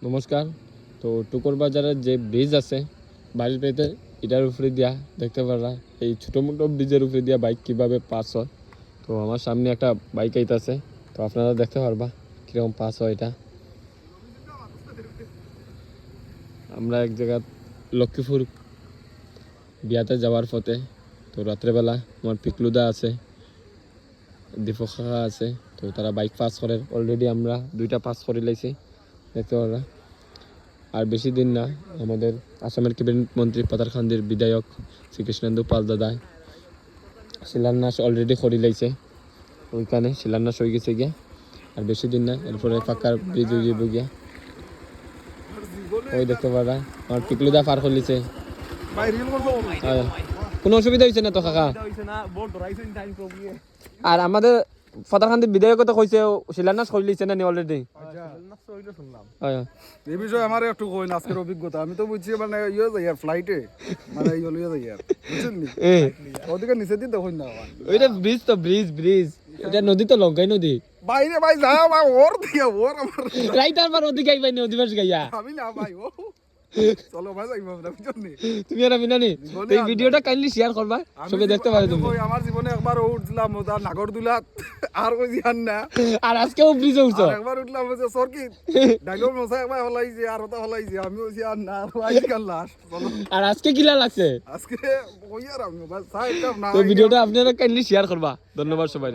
নমস্কার। তো টুকুর বাজারের যে ব্রিজ আছে বাড়ির পেতে এটার উপরে দিয়া দেখতে পারা এই ছোটো মোটো ব্রিজের উপরে দিয়া বাইক কীভাবে পাস হয়। তো আমার সামনে একটা বাইক আইতাছে, তো আপনারা দেখতে পারবা কীরকম পাস হয় এটা। আমরা এক জায়গা লক্ষ্মীপুর বিয়াতে যাওয়ার পথে, তো রাত্রেবেলা আমার পিকলুদা আছে, দীপক কাকা আছে, তো তারা বাইক পাস করে। অলরেডি আমরা 2টা পাস করে লাইছি দেখতে পারা। আর বেশি দিন না, আমাদের আসামের ক্যাবিনেট মন্ত্রী পাতারকান্দির বিধায়ক শ্রীকৃষ্ণেন্দু পাল দাদা শিলান্যাস অলরেডি করে লাইছে, ওইখানে শিলান্যাস হয়ে গেছে গিয়া। আর বেশি দিন না, এরপরে পাকার ব্রিজ হয়ে যাবো গিয়া। ওই দেখতে পারা আমার পিকলুদা পার করলিছে। কোনো অসুবিধা হয়েছে না তো কাকা? আর আমাদের পাতারকান্দির বিধায়ক তো কইছে শিলান্যাস করে লিছে না নি অলরেডি? এই বিষয়ে আমার একটু কইন আজকের অভিজ্ঞতা। আমি তো বুঝছি মানে ইয়ে যাই আর ফ্লাইটে মানে ইয়ে যাই আর বুঝছেন নি ওদিকে নিচে দিন দেখুন না ওইটা ব্রিজ তো ব্রিজ এটা নদী তো লঙ্কাই নদী বাইরে ভাই যা ভাই ওর দিকে ওর আমার রাইতার পার ওদিকে আইবাই নদী বাস গাইয়া আমি না ভাই ও চলো ভাই যাই আমরা বুঝছেন নি তুমি আর আমি নানি। এই ভিডিওটা কাইন্ডলি শেয়ার করবা, সবাই দেখতে পারে তুমি। আমার জীবনে একবার উঠলাম ওটা নাগরদুলাত আর কই জান না। আর আজকেও ব্রিজে উঠছো? একবার উঠলাম যে সরকিত ডাইলগ মশা একবার হলাইছে আর ওটা হলাইছে আমি ওই আর না আর আজকাল লাস্ট চলো। আর আজকে কিলা লাগছে আজকে ওই আর আমি বাস সাইড না। তো ভিডিওটা আপনারা কাইন্ডলি শেয়ার করবা। ধন্যবাদ সবাই।